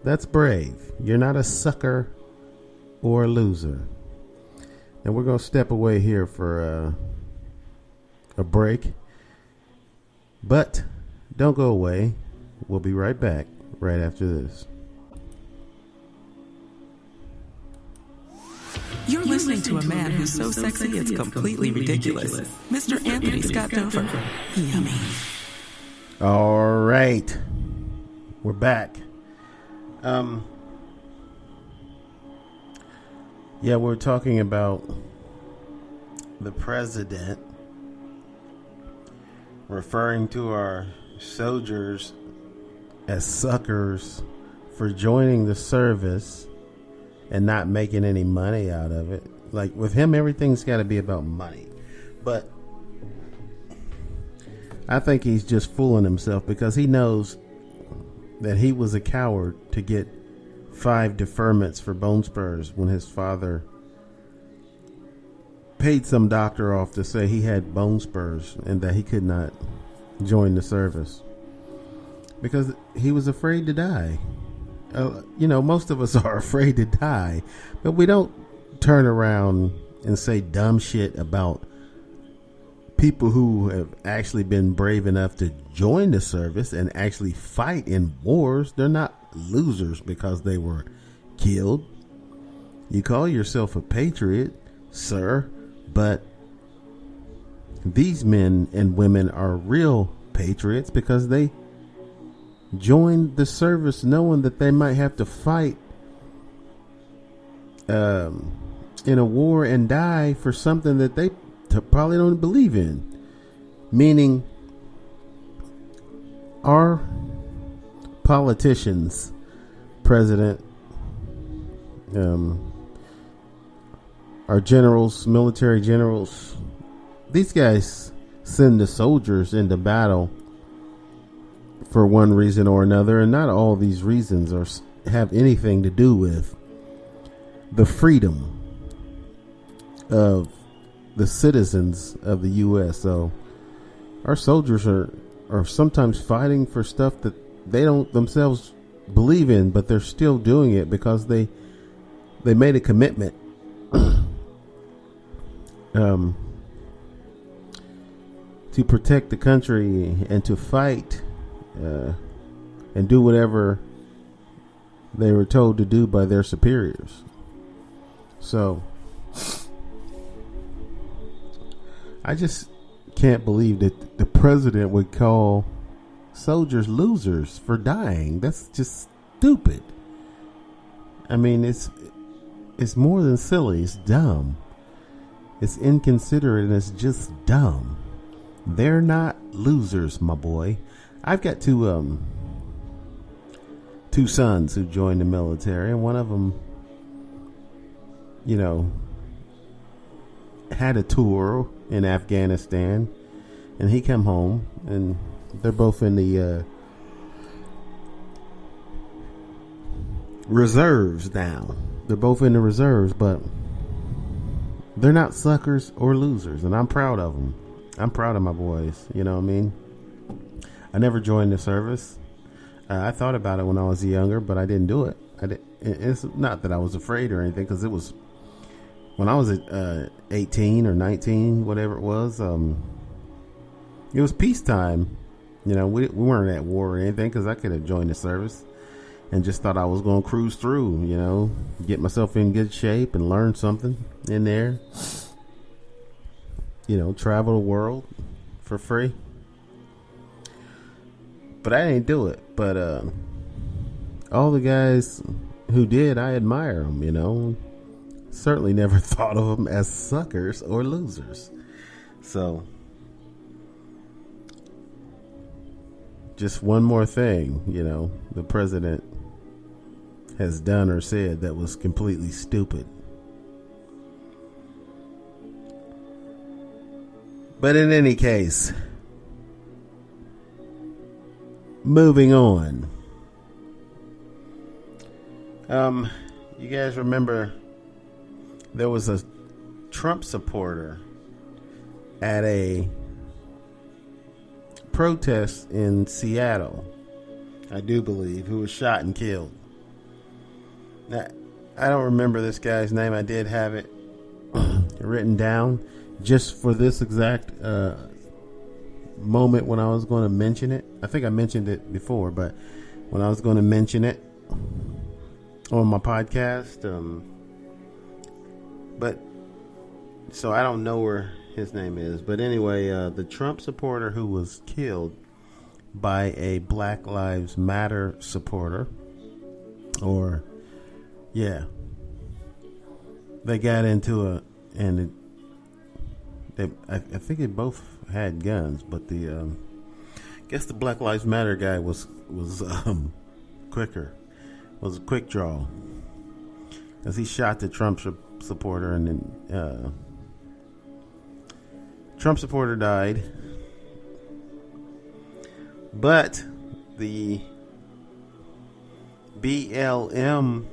That's brave. You're not a sucker or a loser. And we're going to step away here for a break. But don't go away. We'll be right back right after this. You're listening to a man who's so sexy it's completely ridiculous. Mr. Anthony Scott Dover. Yummy. All right. We're back. Yeah, we're talking about the president referring to our soldiers as suckers for joining the service and not making any money out of it. Like with him, everything's got to be about money. But I think he's just fooling himself because he knows that he was a coward to get 5 deferments for bone spurs when his father paid some doctor off to say he had bone spurs and that he could not join the service because he was afraid to die. Most of us are afraid to die, but we don't turn around and say dumb shit about people who have actually been brave enough to join the service and actually fight in wars. They're not losers because they were killed. You call yourself a patriot, sir, but these men and women are real patriots because they joined the service knowing that they might have to fight in a war and die for something that they probably don't believe in. Meaning, our politicians, president, our generals, military generals, these guys send the soldiers into battle for one reason or another, and not all these reasons have anything to do with the freedom of the citizens of the U.S. So our soldiers are sometimes fighting for stuff that they don't themselves believe in, but they're still doing it because they made a commitment to protect the country and to fight and do whatever they were told to do by their superiors. So I just can't believe that the president would call soldiers losers for dying. That's just stupid. I mean, it's more than silly. It's dumb. It's inconsiderate and it's just dumb. They're not losers, my boy. I've got two sons who joined the military, and one of them, had a tour in Afghanistan, and he came home, and they're both in the reserves now. They're both in the reserves, but they're not suckers or losers, and I'm proud of them. I'm proud of my boys. You know what I mean? I never joined the service. I thought about it when I was younger, but I didn't do it. It's not that I was afraid or anything, because it was when I was 18 or 19, whatever it was. It was peacetime. We weren't at war or anything, because I could have joined the service and just thought I was going to cruise through, get myself in good shape and learn something in there. Travel the world for free. But I didn't do it. But all the guys who did, I admire them, Certainly never thought of them as suckers or losers. So, just one more thing, the president has done or said that was completely stupid. But in any case, moving on. You guys remember there was a Trump supporter at a protest in Seattle, I do believe, who was shot and killed. Now, I don't remember this guy's name. I did have it written down just for this exact moment when I was going to mention it. I think I mentioned it before, but when I was going to mention it on my podcast, but so I don't know where his name is. But anyway, the Trump supporter who was killed by a Black Lives Matter supporter, or they got into I think they both had guns, but I guess the Black Lives Matter guy was quicker, was a quick draw, because he shot the Trump supporter, and then Trump supporter died, but the BLM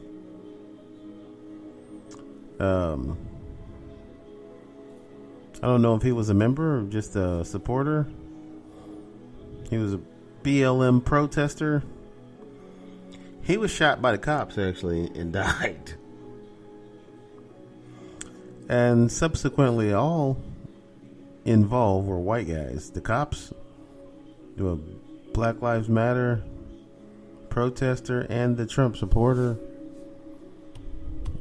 I don't know if he was a member or just a supporter. He was a BLM protester. He was shot by the cops, actually, and died. And subsequently, all involved were white guys. The cops, the Black Lives Matter protester, and the Trump supporter.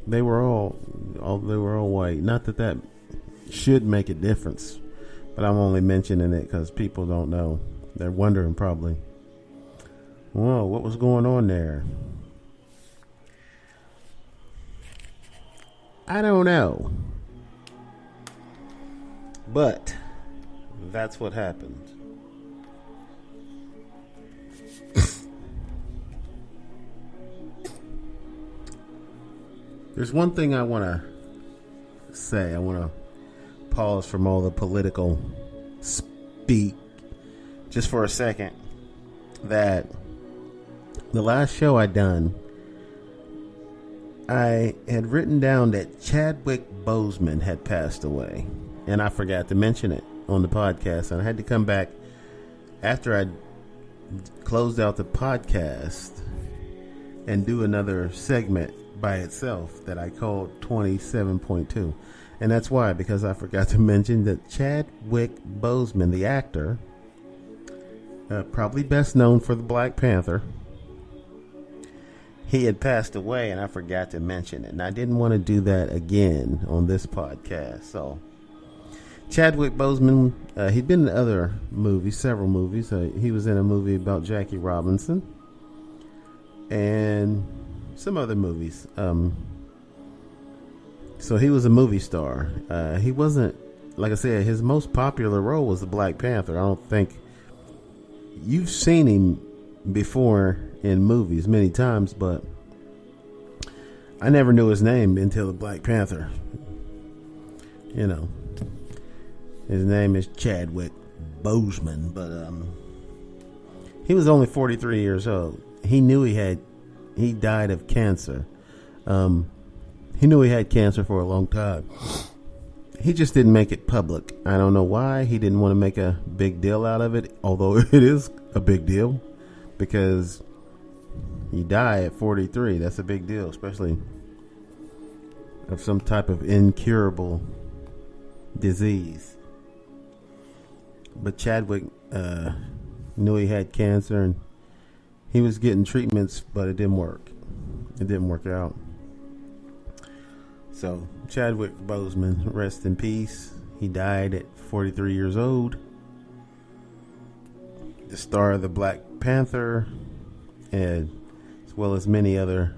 They were all white. Not that should make a difference, but I'm only mentioning it because people don't know. They're wondering probably, whoa, what was going on there? I don't know, but that's what happened. There's one thing I want to say. I want to pause from all the political speak just for a second. That the last show I done, I had written down that Chadwick Boseman had passed away, and I forgot to mention it on the podcast, and I had to come back after I closed out the podcast and do another segment by itself that I called 27.2. And that's why, because I forgot to mention that Chadwick Boseman, the actor, probably best known for the Black Panther, he had passed away, and I forgot to mention it. And I didn't want to do that again on this podcast. So Chadwick Boseman, he'd been in other movies, several movies. He was in a movie about Jackie Robinson and some other movies. So he was a movie star. He wasn't, like I said, his most popular role was the Black Panther. I don't think you've seen him before in movies many times, but I never knew his name until the Black Panther. You know, his name is Chadwick Boseman, but he was only 43 years old. He knew he died of cancer. He knew he had cancer for a long time. He just didn't make it public. I don't know why. He didn't want to make a big deal out of it, although it is a big deal, because you die at 43. That's a big deal, especially of some type of incurable disease. But Chadwick knew he had cancer, and he was getting treatments, but it didn't work. It didn't work out. So Chadwick Boseman, rest in peace. He died at 43 years old. The star of the Black Panther, and as well as many other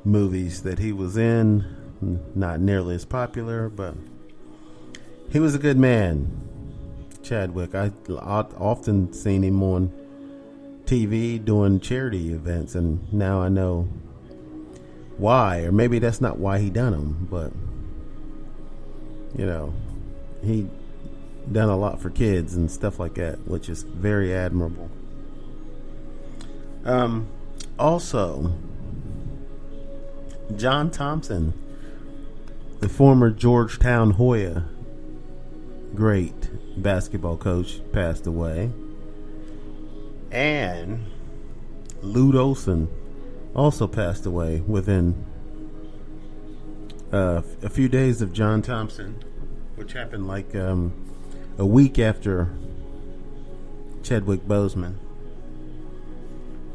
movies that he was in. Not nearly as popular, but he was a good man. Chadwick. I often seen him on TV doing charity events, and now I know why, or maybe that's not why he done them, but you know, he done a lot for kids and stuff like that, which is very admirable. Also, John Thompson, the former Georgetown Hoya great basketball coach, passed away. And Lute Olson, also passed away within a few days of John Thompson, which happened like a week after Chadwick Boseman.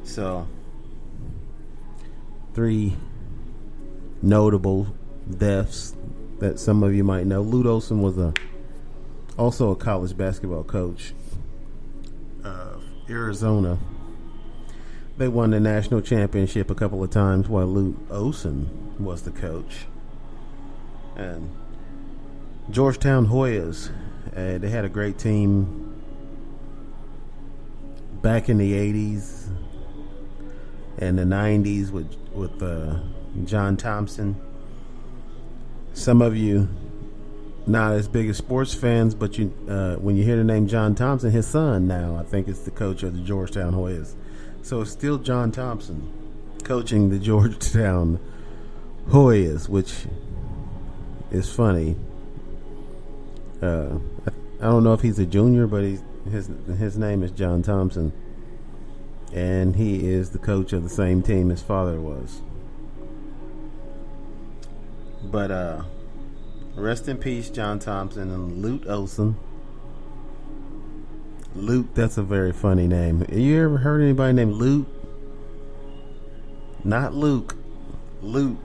So, 3 notable deaths that some of you might know. Lute Olson was also a college basketball coach of Arizona. They won the national championship a couple of times while Lute Olson was the coach. And Georgetown Hoyas, they had a great team back in the 80s and the 90s with John Thompson. Some of you not as big as sports fans, but when you hear the name John Thompson, his son now I think is the coach of the Georgetown Hoyas. So it's still John Thompson coaching the Georgetown Hoyas, which is funny. I don't know if he's a junior, but his name is John Thompson, and he is the coach of the same team his father was. But rest in peace, John Thompson and Lute Olson. Lute, that's a very funny name. You ever heard anybody named Lute? Not Luke, Lute.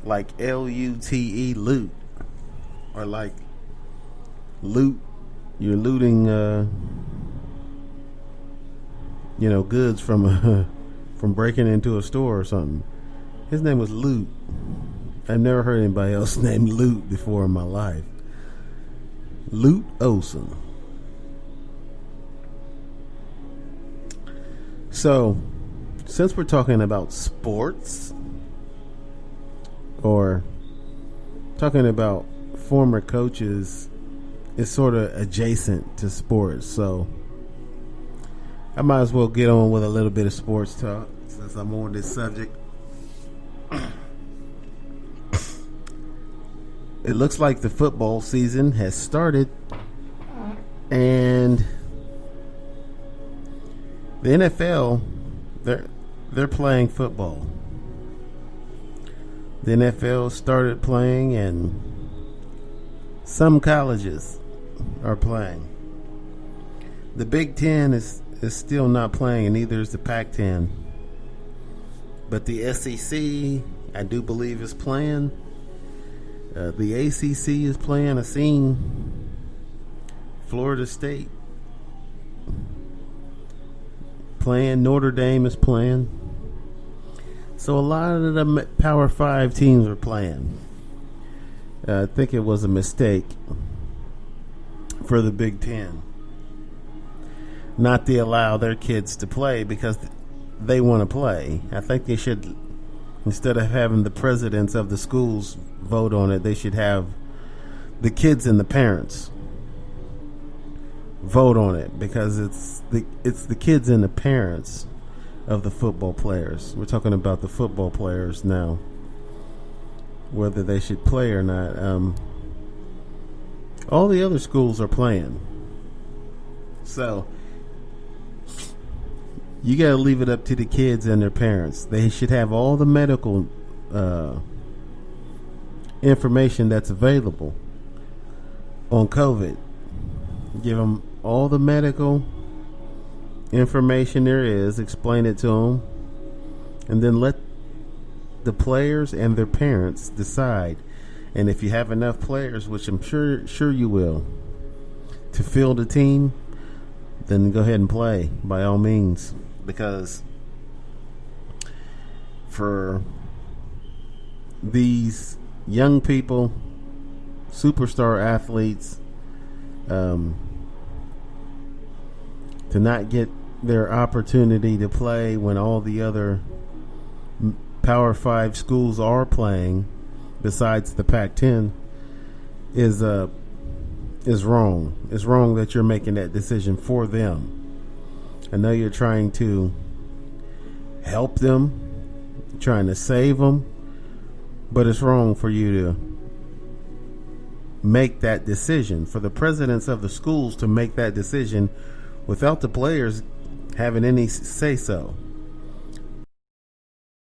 Like Lute, loot. Or like loot, you're looting goods from breaking into a store or something. His name was Lute. I've never heard anybody else named Lute before in my life. Lute Olson. So, since we're talking about sports, or talking about former coaches, is sort of adjacent to sports, so I might as well get on with a little bit of sports talk since I'm on this subject. It looks like the football season has started, and the NFL, they're playing football. The NFL started playing, and some colleges are playing. The Big Ten is still not playing, and neither is the Pac-10. But the SEC, I do believe, is playing. The ACC is playing. I've seen Florida State playing. Notre Dame is playing. So a lot of the Power 5 teams are playing. I think it was a mistake for the Big Ten not to allow their kids to play because they want to play. I think they should, instead of having the presidents of the schools vote on it, they should have the kids and the parents vote on it, because it's the kids and the parents of the football players. We're talking about the football players now, whether they should play or not. All the other schools are playing, so you got to leave it up to the kids and their parents. They should have all the medical information that's available on COVID. Give them all the medical information there is, explain it to them, and then let the players and their parents decide. And if you have enough players, which I'm sure you will, to field a team, then go ahead and play by all means, because for these young people, superstar athletes, to not get their opportunity to play when all the other Power 5 schools are playing besides the Pac-10 is wrong. It's wrong that you're making that decision for them. I know you're trying to help them, trying to save them, but it's wrong for you to make that decision, for the presidents of the schools to make that decision without the players having any say-so.